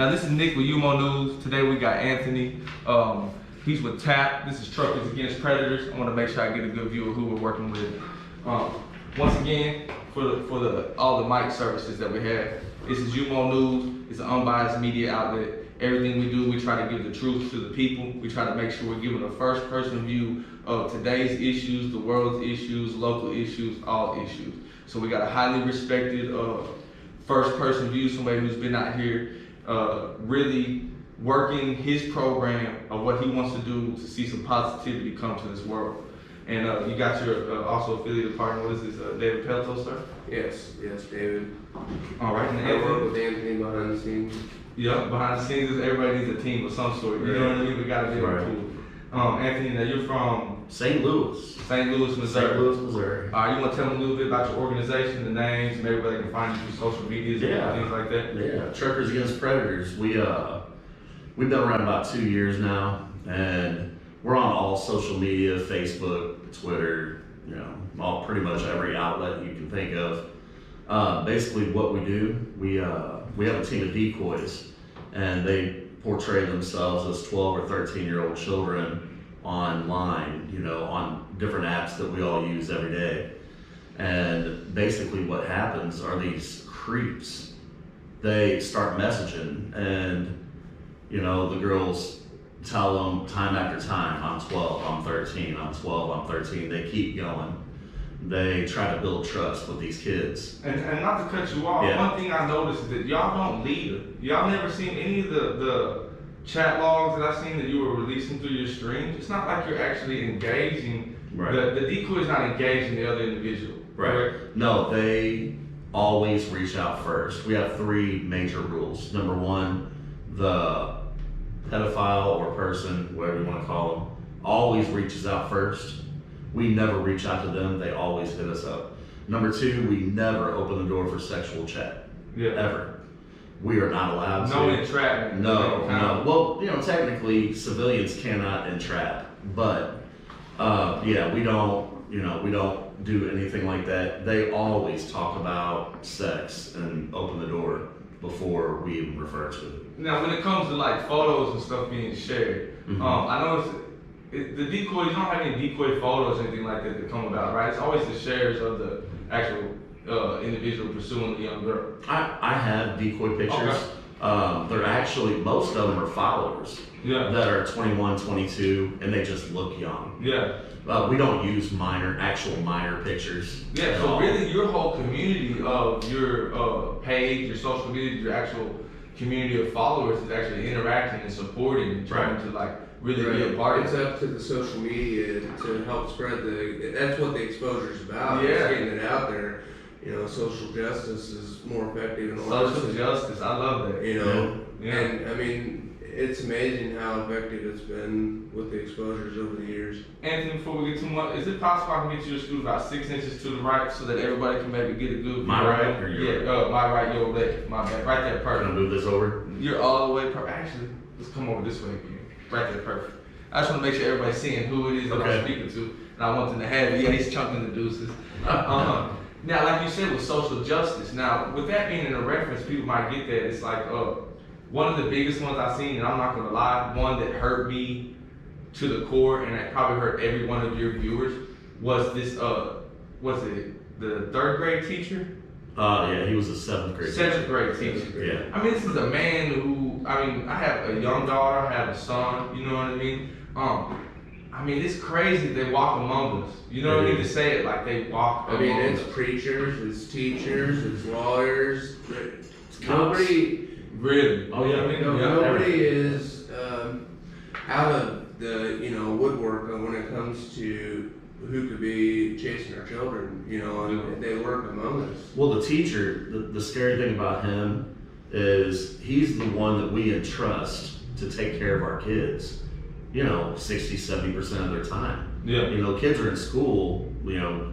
Now this is Nick with UMO News. Today we got Anthony. He's with TAP. This is Truckers Against Predators. I want to make sure I get a good view of who we're working with. Once again, for all the mic services that we have, this is UMO News. It's an unbiased media outlet. Everything we do, we try to give the truth to the people. We try to make sure we're giving a first-person view of today's issues, the world's issues, local issues, all issues. So we got a highly respected first-person view, somebody who's been out here really working his program of what he wants to do to see some positivity come to this world. And you got your also affiliate partner. What is this, David Pelto, sir? Yes, David. All right, and I work with Anthony behind the scenes. Yeah, behind the scenes, everybody needs a team of some sort. You know what I mean? We gotta be able to. Anthony, now you're from St. Louis. St. Louis, Missouri. St. Louis, Missouri. You want to tell them a little bit about your organization, the names, maybe where they can find you through social medias and things like that? Yeah, Truckers Against Predators. We've been around about 2 years now, and we're on all social media, Facebook, Twitter, pretty much every outlet you can think of. Basically what we do, we have a team of decoys, and they portray themselves as 12 or 13-year-old children online, on different apps that we all use every day. And basically what happens are these creeps, they start messaging, and the girls tell them time after time, I'm 12, I'm 13, I'm 12, I'm 13. They keep going. They try to build trust with these kids. And not to cut you off, one thing I noticed is that y'all don't lead them. Y'all never seen any of the chat logs that I've seen that you were releasing through your streams. It's not like you're actually engaging. Right. The decoy is not engaging the other individual. Right. Correct? No, they always reach out first. We have 3 major rules. Number 1, the pedophile or person, whatever you want to call them, always reaches out first. We never reach out to them. They always hit us up. Number 2, we never open the door for sexual chat. Yeah. Ever. We are not allowed to. No entrapment. No. Well, technically civilians cannot entrap, but we don't do anything like that. They always talk about sex and open the door before we even refer to it. Now, when it comes to like photos and stuff being shared, I noticed the decoys, you don't have any decoy photos or anything like that come about, right? It's always the shares of the actual individual pursuing the young girl. I have decoy pictures. Okay. They're actually, most of them are followers that are 21, 22, and they just look young. Yeah. We don't use actual minor pictures. Yeah, so really your whole community of your page, your social media, your actual community of followers is actually interacting and supporting and trying to really be a part of it. It's up to the social media to help spread that's what the exposure is about. Yeah. It's getting it out there. Social justice is more effective in a lot of social justice, I love that. Yeah. And I mean, it's amazing how effective it's been with the exposures over the years. Anthony, before we get too much, is it possible I can get you to scoot about 6 inches to the right so that everybody can maybe get a good view? My right or your right? My right, your left. My bad. Right there, perfect. Can I move this over? You're all the way perfect. Actually, let's come over this way again. Right there, perfect. I just want to make sure everybody's seeing who it is that I'm speaking to, and I want them to have it. Yeah, he's chunking the deuces. Now, like you said, with social justice. Now, with that being in a reference, people might get that. It's like one of the biggest ones I've seen, and I'm not gonna lie, one that hurt me to the core, and that probably hurt every one of your viewers, was this. Was it the 3rd grade teacher? Yeah, he was a 7th grade teacher. 7th grade teacher. Yeah. I mean, this is a man who, I have a young daughter, I have a son, you know what I mean? It's crazy they walk among us. You know what I mean? To say it like they walk among us. It's preachers, it's teachers, it's lawyers. Nobody really. Oh yeah. Nobody is out of the woodwork when it comes to who could be chasing our children. And they work among us. Well, the teacher, the scary thing about him is he's the one that we entrust to take care of our kids. 60, 70% of their time. Yeah. Kids are in school,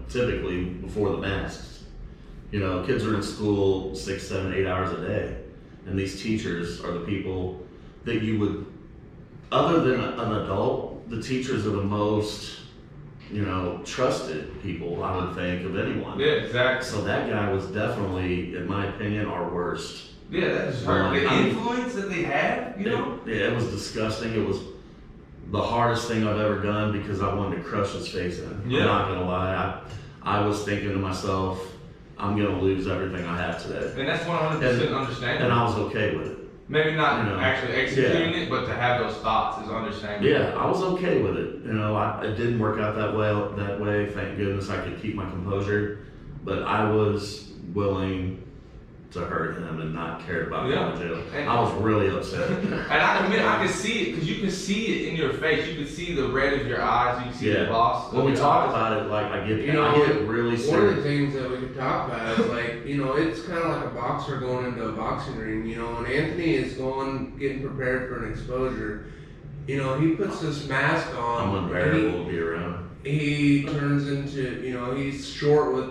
typically before the masks. Kids are in school 6, 7, 8 hours a day. And these teachers are the people that you would, other than an adult, the teachers are the most, trusted people, I would think, of anyone. Yeah, exactly. So that guy was definitely, in my opinion, our worst Yeah, that's hurt. The influence that they have, you know? It was disgusting. It was the hardest thing I've ever done because I wanted to crush his face in. Yeah. I'm not gonna lie. I was thinking to myself, I'm gonna lose everything I have today. And that's 100% understandable. And I was okay with it. Maybe not actually executing Yeah. it, but to have those thoughts is understandable. Yeah, I was okay with it. It didn't work out that way. Thank goodness I could keep my composure. But I was willing to hurt him and not care about going to jail. And I was really upset. And I admit, I could see it, because you can see it in your face. You can see the red of your eyes. You can see the loss. When we talk about it, like I get really serious. One of the things that we could talk about is like, it's kind of like a boxer going into a boxing ring. When Anthony is getting prepared for an exposure, he puts this mask on. I'm unbearable to be around. He turns into, he's short with,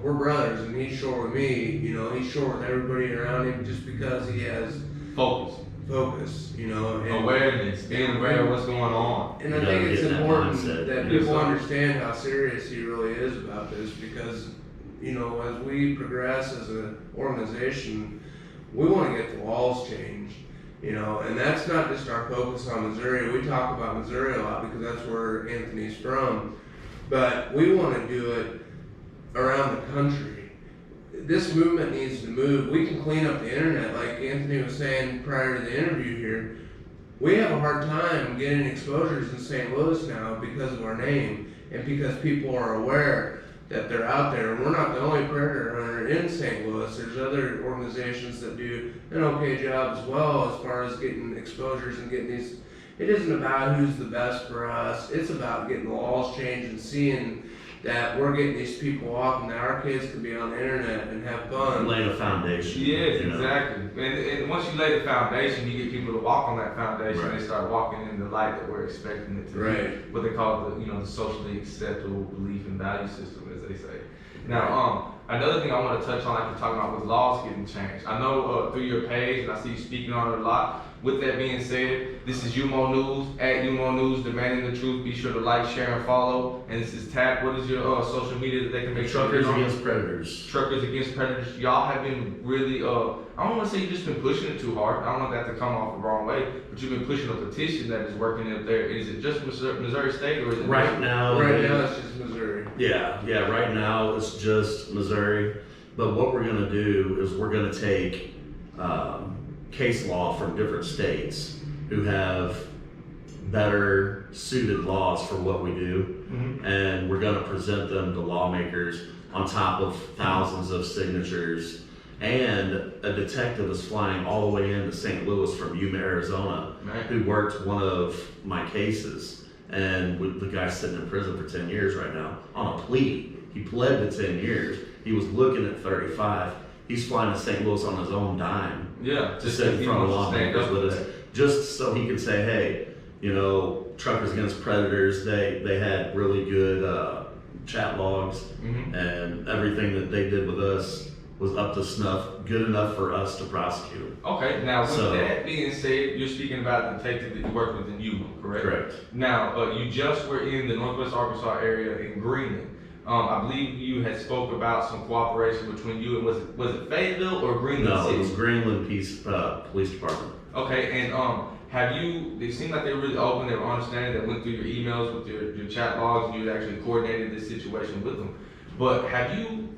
we're brothers, and he's short with me. He's short with everybody around him just because he has focus, and awareness, being aware of what's going on. And I think it's important that people understand how serious he really is about this, because as we progress as an organization, we want to get the laws changed. And that's not just our focus on Missouri. We talk about Missouri a lot because that's where Anthony's from, but we want to do it around the country. This movement needs to move. We can clean up the internet, like Anthony was saying prior to the interview here. We have a hard time getting exposures in St. Louis now because of our name and because people are aware that they're out there. And we're not the only predator hunter in St. Louis. There's other organizations that do an okay job as well as far as getting exposures and getting these. It isn't about who's the best for us. It's about getting the laws changed and seeing that we're getting these people off and that our kids can be on the internet and have fun. Laying a foundation. Yes, exactly. And once you lay the foundation, you get people to walk on that foundation. Right. They start walking in the light that we're expecting it to be. What they call the socially acceptable belief and value system, as they say. Now, another thing I want to touch on, like you're talking about, was laws getting changed. I know through your page, and I see you speaking on it a lot. With that being said, this is UMONews, at UMONews, demanding the truth. Be sure to like, share, and follow. And this is Tap. What is your social media that they can make sure Truckers Against Predators. Truckers Against Predators. Y'all have been really, I don't want to say you've just been pushing it too hard. I don't want that to come off the wrong way. But you've been pushing a petition that is working up there. Is it just Missouri State, or is it right now? Right now it's just Missouri. Yeah. Right now it's just Missouri. But what we're going to do is we're going to take case law from different states who have better suited laws for what we do, and we're going to present them to lawmakers on top of thousands of signatures. And a detective is flying all the way into St. Louis from Yuma, Arizona, who worked one of my cases, and the guy's sitting in prison for 10 years right now on a plea. He pled to 10 years. He was looking at 35. He's flying to St. Louis on his own dime. Yeah, to sit in front of lawmakers with us, just so he could say, hey, Truckers Against Predators, they had really good chat logs, and everything that they did with us was up to snuff, good enough for us to prosecute. Okay, now with that being said, you're speaking about the detective that you worked with in Yuma, correct? Correct. Now, you just were in the Northwest Arkansas area in Greenland. I believe you had spoke about some cooperation between you and was it Fayetteville or Greenland No, City? it was Greenland Police Department. Okay, and they seemed like they were really open, they were understanding, that went through your emails with your chat logs, and you had actually coordinated this situation with them. But have you,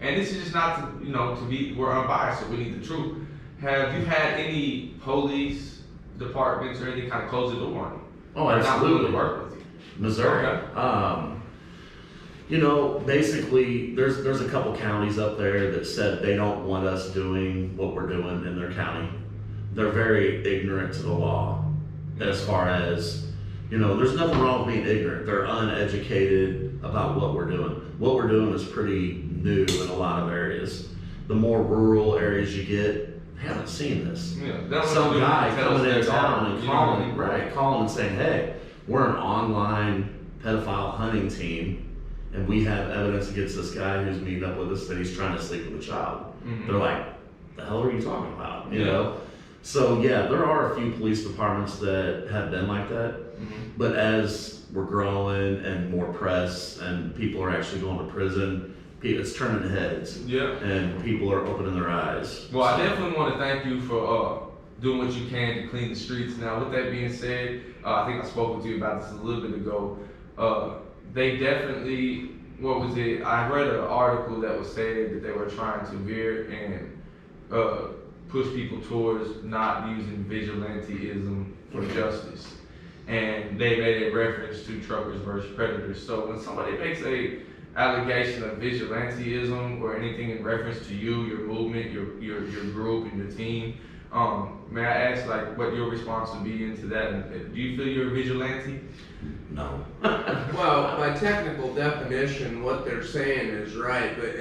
and this is just not to we're unbiased, so we need the truth. Have you had any police departments or anything kind of close the door on you? Oh, or absolutely. not willing to work with you? Missouri. Okay. Basically, there's a couple counties up there that said they don't want us doing what we're doing in their county. They're very ignorant to the law, as far as, there's nothing wrong with being ignorant. They're uneducated about what we're doing. What we're doing is pretty new in a lot of areas. The more rural areas you get, I haven't seen this. Yeah, some guy coming in town and calling and saying, hey, we're an online pedophile hunting team, and we have evidence against this guy who's meeting up with us that he's trying to sleep with a child. They're like, the hell are you talking about? You know? So yeah, there are a few police departments that have been like that, but as we're growing and more press and people are actually going to prison, it's turning heads. Yeah. And people are opening their eyes. Well, I definitely want to thank you for doing what you can to clean the streets. Now, with that being said, I think I spoke with you about this a little bit ago. They definitely, what was it? I read an article that was saying that they were trying to veer and push people towards not using vigilanteism for justice. And they made a reference to truckers versus predators. So when somebody makes a allegation of vigilanteism or anything in reference to you, your movement, your group, and your team, may I ask like what your response would be into that? And do you feel you're a vigilante? No. Well, by technical definition, what they're saying is right, but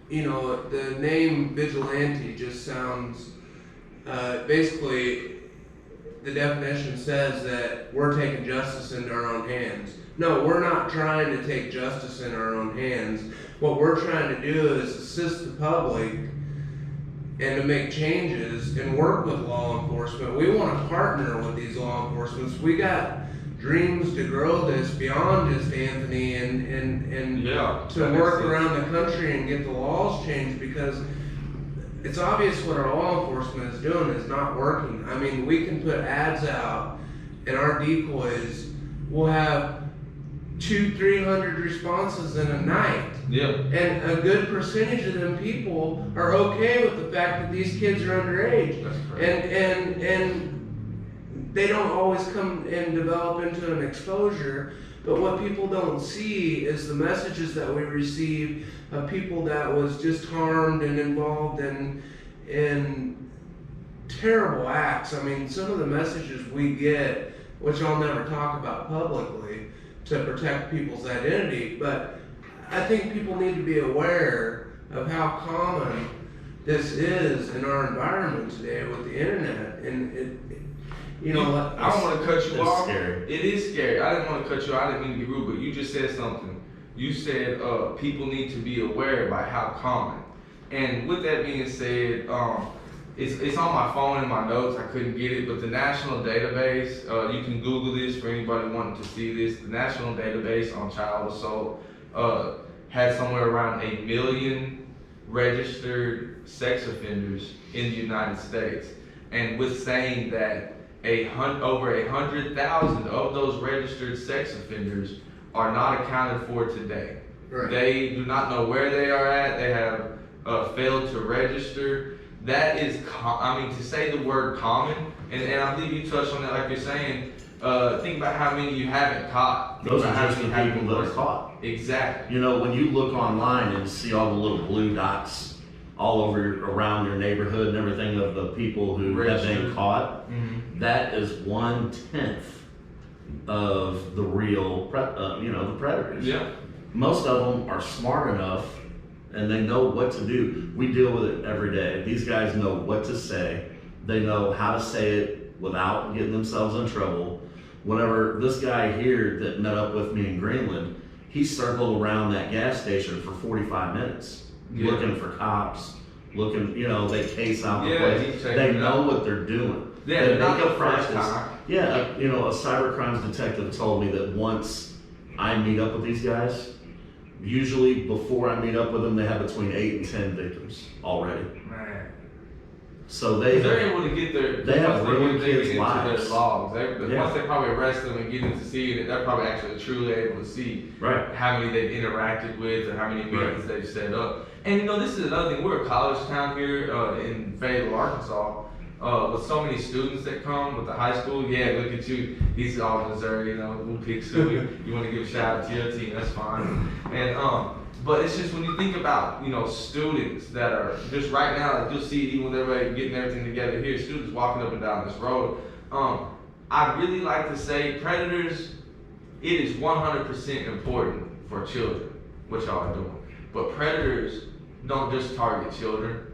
the name vigilante just sounds basically. The definition says that we're taking justice into our own hands. No, we're not trying to take justice in our own hands. What we're trying to do is assist the public and to make changes and work with law enforcement. We want to partner with these law enforcement. We got dreams to grow this beyond just Anthony and to work around the country and get the laws changed, because it's obvious what our law enforcement is doing is not working. I mean, we can put ads out and our decoys will have 200-300 responses in a night. Yeah. And a good percentage of them people are okay with the fact that these kids are underage. That's correct. And they don't always come and develop into an exposure. But what people don't see is the messages that we receive of people that was just harmed and involved in terrible acts. I mean, some of the messages we get, which I'll never talk about publicly to protect people's identity, but I think people need to be aware of how common this is in our environment today with the internet. And I don't want to cut you off. Scary. It is scary. I didn't want to cut you off. I didn't mean to be rude, but you just said something. You said people need to be aware by how common. And with that being said, it's on my phone in my notes. I couldn't get it, but the national database, you can Google this for anybody wanting to see this. The national database on child assault had somewhere around 1 million registered sex offenders in the United States. And with saying that over 100,000 of those registered sex offenders are not accounted for today. Right. They do not know where they are at. They have failed to register. That is, to say the word common, and I believe you touched on that like you're saying, think about how many you haven't caught. Those are just the people that are caught. Exactly. When you look online and see all the little blue dots all over around your neighborhood and everything of the people who have been caught, that is 1/10 of the real, the predators. Yeah. Most of them are smart enough and they know what to do. We deal with it every day. These guys know what to say. They know how to say it without getting themselves in trouble. Whenever this guy here that met up with me in Greenland, he circled around that gas station for 45 minutes. Looking for cops, they case out the place. They know what they're doing. Yeah, they not make the a first practice. time. Yeah, a cybercrimes detective told me that once I meet up with these guys, usually before I meet up with them, they have between 8 and 10 victims already. Man. So they're able to get they have ruined kids' lives. Their logs. Once they probably arrest them and get them to see it, they're probably actually truly able to see how many they've interacted with or how many meetings they've set up. And this is another thing. We're a college town here in Fayetteville, Arkansas, with so many students that come with the high school. Yeah, look at you. He's all Missouri, we'll pick Suey. You want to give a shout out to your team, that's fine. And but it's just when you think about, students that are just right now, like you'll see even with everybody getting everything together here, students walking up and down this road. I really like to say predators, it is 100% important for children, what y'all are doing. But predators don't just target children,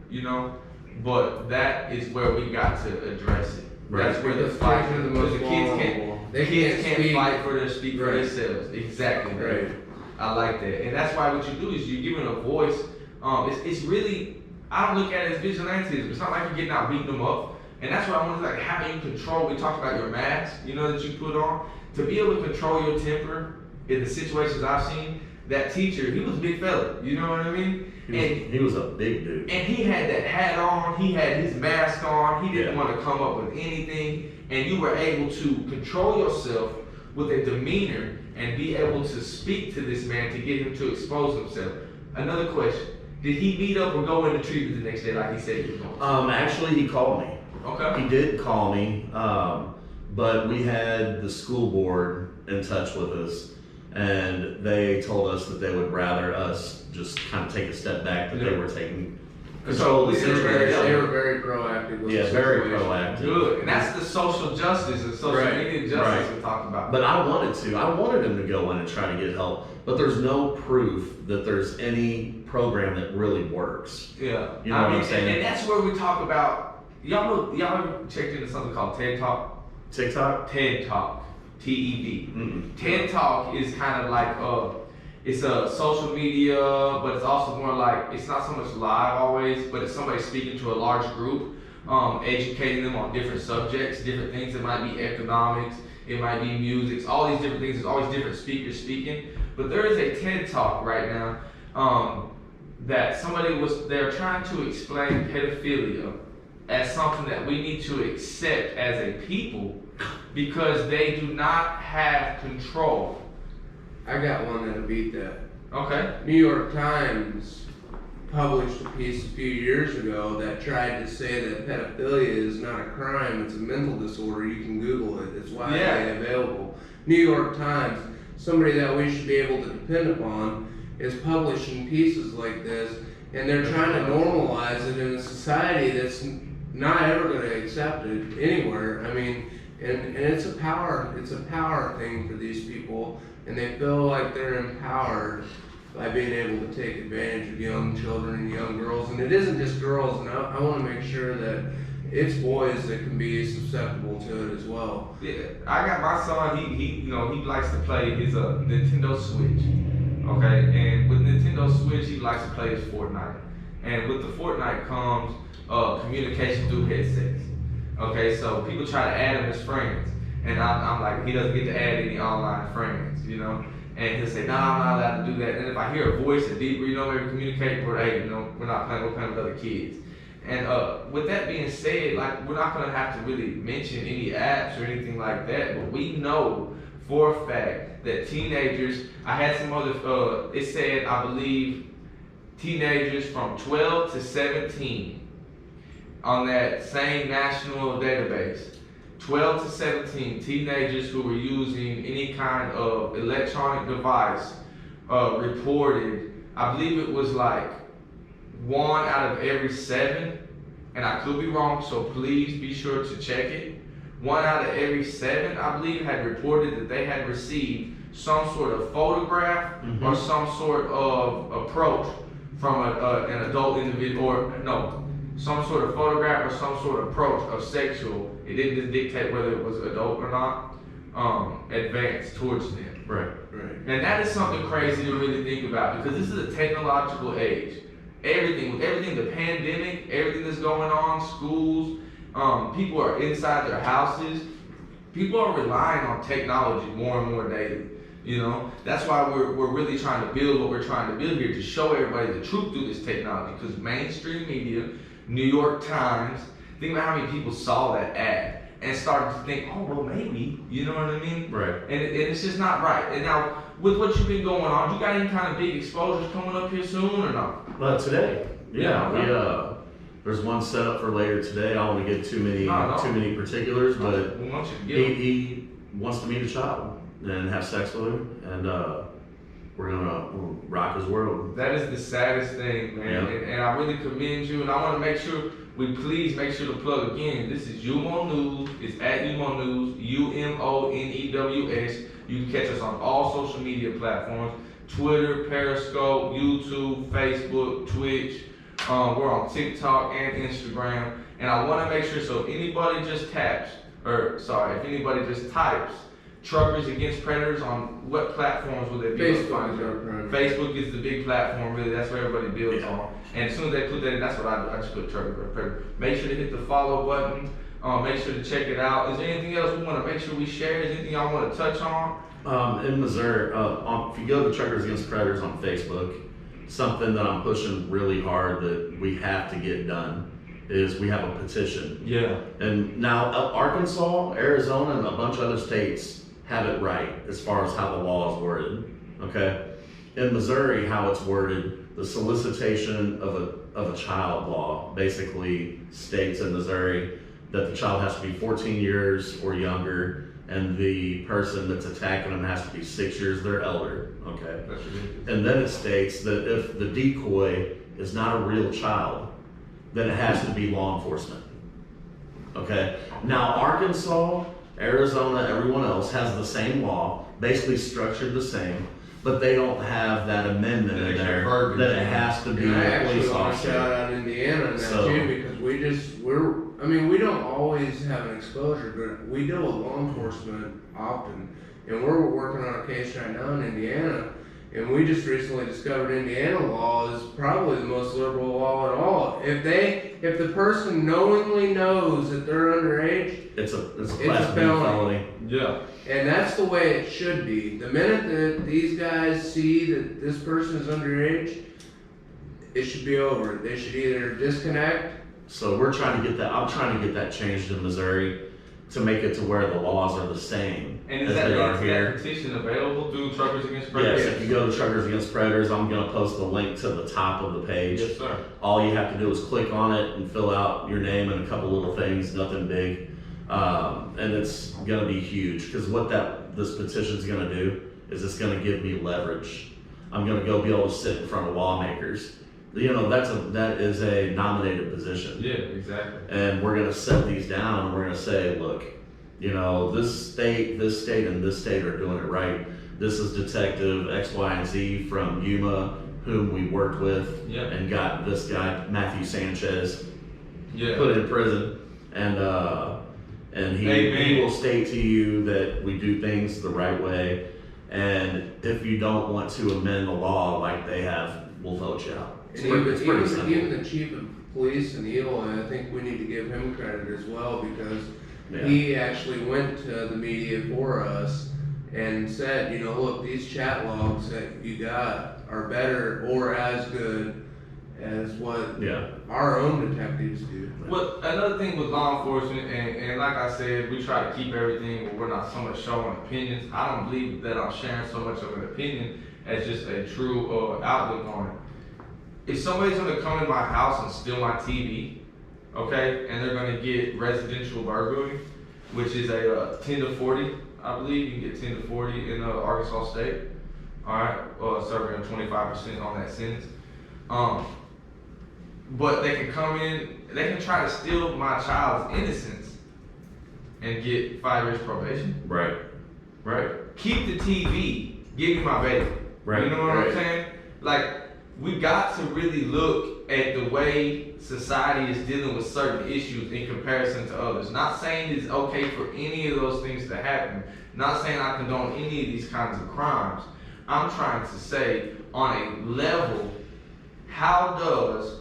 but that is where we got to address it. Right. That's where the fight is. Because the kids can't fight for speak for themselves. Exactly. Right. I like that. And that's why what you do is you're giving a voice. It's really, I don't look at it as vigilantism. It's not like you're getting out beating them up. And that's why I wanted to how do you control, we talked about your mask, that you put on. To be able to control your temper in the situations I've seen, that teacher, he was a big fella, you know what I mean? He was a big dude. And he had that hat on, he had his mask on, he didn't Yeah. want to come up with anything, and you were able to control yourself with a demeanor and be able to speak to this man to get him to expose himself. Another question, did he meet up or go into treatment the next day like he said he was going to? Actually, he called me. Okay. He did call me, but we had the school board in touch with us, and they told us that they would rather us just kind of take a step back, that they were taking control of the They situation. were very proactive with Yeah, the very situation. proactive. Good, and that's the social justice and social Right. media justice Right. we're talking about. But I wanted him to go in and try to get help, but there's no proof that there's any program that really works. Yeah, You know what I'm saying? And that's where we talk about. Y'all ever checked into something called TED Talk? TikTok? TED Talk, TED. Mm-mm. TED Talk is kind of like it's a social media, but it's also more like it's not so much live always, but it's somebody speaking to a large group, educating them on different subjects, different things. It might be economics, it might be music, all these different things. There's always different speakers speaking. But there is a TED Talk right now that they're trying to explain pedophilia as something that we need to accept as a people because they do not have control. I got one that'll beat that. Okay. New York Times published a piece a few years ago that tried to say that pedophilia is not a crime, it's a mental disorder. You can Google it, it's widely available. New York Times, somebody that we should be able to depend upon, is publishing pieces like this, and they're trying to normalize it in a society that's not ever going to accept it anywhere. I mean, and it's a power thing for these people, and they feel like they're empowered by being able to take advantage of young children and young girls. And it isn't just girls, and I want to make sure that it's boys that can be susceptible to it as well. Yeah, I got my son. He likes to play his Nintendo Switch. Okay, and with Nintendo Switch, he likes to play his Fortnite. And with the Fortnite comes communication through headsets. Okay, so people try to add him as friends, and I'm like, he doesn't get to add any online friends, you know. And he'll say, "No, I'm not allowed to do that." And if I hear a voice, a deeper, maybe communicate, or hey, we're not playing. We're playing with other kids. And with that being said, like we're not gonna have to really mention any apps or anything like that, but we know for a fact that teenagers. I had some other. It said, I believe, teenagers from 12 to 17 on that same national database. 12 to 17 teenagers who were using any kind of electronic device reported, I believe it was like 1 out of every 7, and I could be wrong, so please be sure to check it. 1 out of every 7, I believe, had reported that they had received some sort of photograph or some sort of approach from an adult individual, or no, some sort of photograph or some sort of approach of sexual. It didn't just dictate whether it was adult or not, advanced towards them. Right. And that is something crazy to really think about, because this is a technological age. Everything, the pandemic, everything that's going on, schools, people are inside their houses. People are relying on technology more and more daily. That's why we're really trying to build what we're trying to build here, to show everybody the truth through this technology. Because mainstream media, New York Times, think about how many people saw that ad and started to think, oh, well, maybe, you know what I mean? Right. And it's just not right. And now, with what you've been going on, you got any kind of big exposures coming up here soon or not? Well, today, Yeah. we there's one set up for later today. I don't want to get too many particulars, but We want you to get them. he wants to meet a child and have sex with her, and we're gonna rock his world. That is the saddest thing, man. Yeah. And I really commend you. And I want to make sure please make sure to plug again. This is UMONews. It's at UMONews, UMONews. You can catch us on all social media platforms: Twitter, Periscope, YouTube, Facebook, Twitch. We're on TikTok and Instagram. And I want to make sure, so if anybody just types Truckers Against Predators on what platforms will they be? Facebook is our primary. Facebook is the big platform, really. That's where everybody builds on. And as soon as they put that in, that's what I do. I just put Truckers Against Predators. Make sure to hit the follow button. Make sure to check it out. Is there anything else we want to make sure we share? Is there anything y'all want to touch on? In Missouri, if you go to Truckers Against Predators on Facebook, something that I'm pushing really hard that we have to get done is we have a petition. Yeah. And now Arkansas, Arizona, and a bunch of other states have it right as far as how the law is worded. Okay. In Missouri, how it's worded, the solicitation of a child law basically states in Missouri that the child has to be 14 years or younger, and the person that's attacking them has to be 6 years their elder. Okay. That's ridiculous. And then it states that if the decoy is not a real child, then it has to be law enforcement. Okay. Now Arkansas, Arizona, everyone else has the same law, basically structured the same, but they don't have that amendment in there that it has to be And I a actually police want to officer. shout out Indiana in that So- too, because we don't always have an exposure, but we deal with law enforcement often. And we're working on a case right now in Indiana, and we just recently discovered Indiana law is probably the most liberal law at all. If the person knowingly knows that they're underage, It's a It's class a B felony. felony. Yeah. and that's the way it should be. The minute that these guys see that this person is underage, it should be over. They should either disconnect. So we're trying to get that. I'm trying to get that changed in Missouri to make it to where the laws are the same And as is that, they are is here. that petition available through Truckers Against Predators? Yes, if you go to Truckers Against Predators, I'm going to post a link to the top of the page. Yes, sir. All you have to do is click on it and fill out your name and a couple little things, nothing big. And it's going to be huge, because what this petition is going to do is it's going to give me leverage. I'm going to go be able to sit in front of lawmakers. You know, that is a nominated position. Yeah, exactly. And we're going to set these down, and we're going to say, look, you know, this state, and this state are doing it right. This is Detective X, Y, and Z from UMO, whom we worked with, Yeah. and got this guy, Matthew Sanchez, Yeah. put in prison. And he Amen. will state to you that we do things the right way. And if you don't want to amend the law like they have, we'll vote you out. It's And pretty simple. even the chief of police in Eloy, I think we need to give him credit as well, because Yeah. he actually went to the media for us and said, you know, look, these chat logs that you got are better or as good as what Yeah. our own detectives do. Well, another thing with law enforcement, and like I said, we try to keep everything where we're not so much showing opinions. I don't believe that I'm sharing so much of an opinion as just a true outlook on it. If somebody's gonna come in my house and steal my TV, okay, and they're gonna get residential burglary, which is a 10 to 40, I believe you can get 10 to 40 in Arkansas State. All right, serving 25% on that sentence. But they can come in, they can try to steal my child's innocence and get 5 years probation. Right. Right. Keep the TV. Give me my baby. Right. You know what Right. I'm saying? Like, we got to really look at the way society is dealing with certain issues in comparison to others. Not saying it's okay for any of those things to happen. Not saying I condone any of these kinds of crimes. I'm trying to say, on a level, how does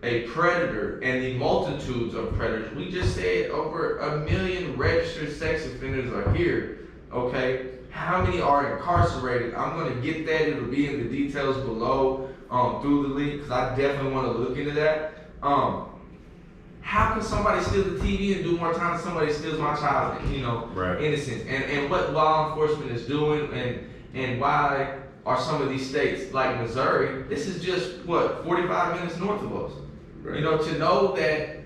a predator and the multitudes of predators, we just said over 1 million registered sex offenders are here, okay? How many are incarcerated? I'm gonna get that, it'll be in the details below through the link, because I definitely wanna look into that. How can somebody steal the TV and do more time than somebody steals my child's, Right. innocence? And what law enforcement is doing, and why are some of these states like Missouri, this is just, 45 minutes north of us. Right. You know, to know that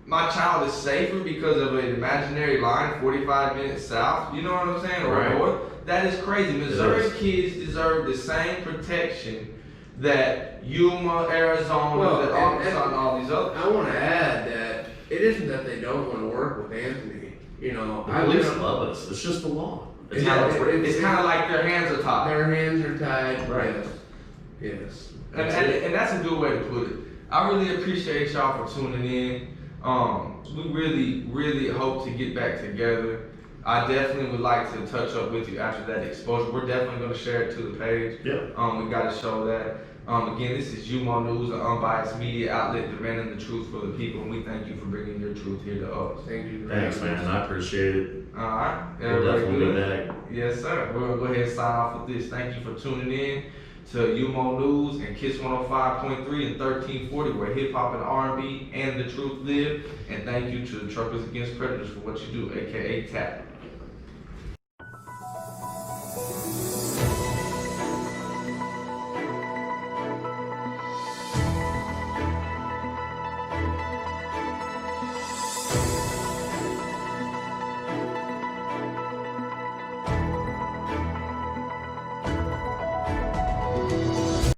my child is safer because of an imaginary line 45 minutes south, you know what I'm saying, or Right. north, that is crazy. Missouri is. kids deserve the same protection that Yuma, Arizona, Well, that Arkansas, and all these others. I want to add that it isn't that they don't want to work with Anthony. You know, The police love us. It's just the law. It's Yeah, how it's written. It's kind of like their hands are tied. Their hands are tied. Right. Yes. And that's a good way to put it. I really appreciate y'all for tuning in. We really hope to get back together. I definitely would like to touch up with you after that exposure. We're definitely going to share it to the page. Yeah. We got to show that. Again, this is UMONews, an unbiased media outlet demanding the truth for the people, and we thank you for bringing your truth here to us. Thank you. Thanks, man. I appreciate it. Alright, We'll everybody definitely be good? back. Yes, sir. We're gonna go ahead and sign off with this. Thank you for tuning in to UMO News and Kiss 105.3 and 1340, where hip hop and R&B and the truth live. And thank you to Truckers Against Predators for what you do, aka TAP.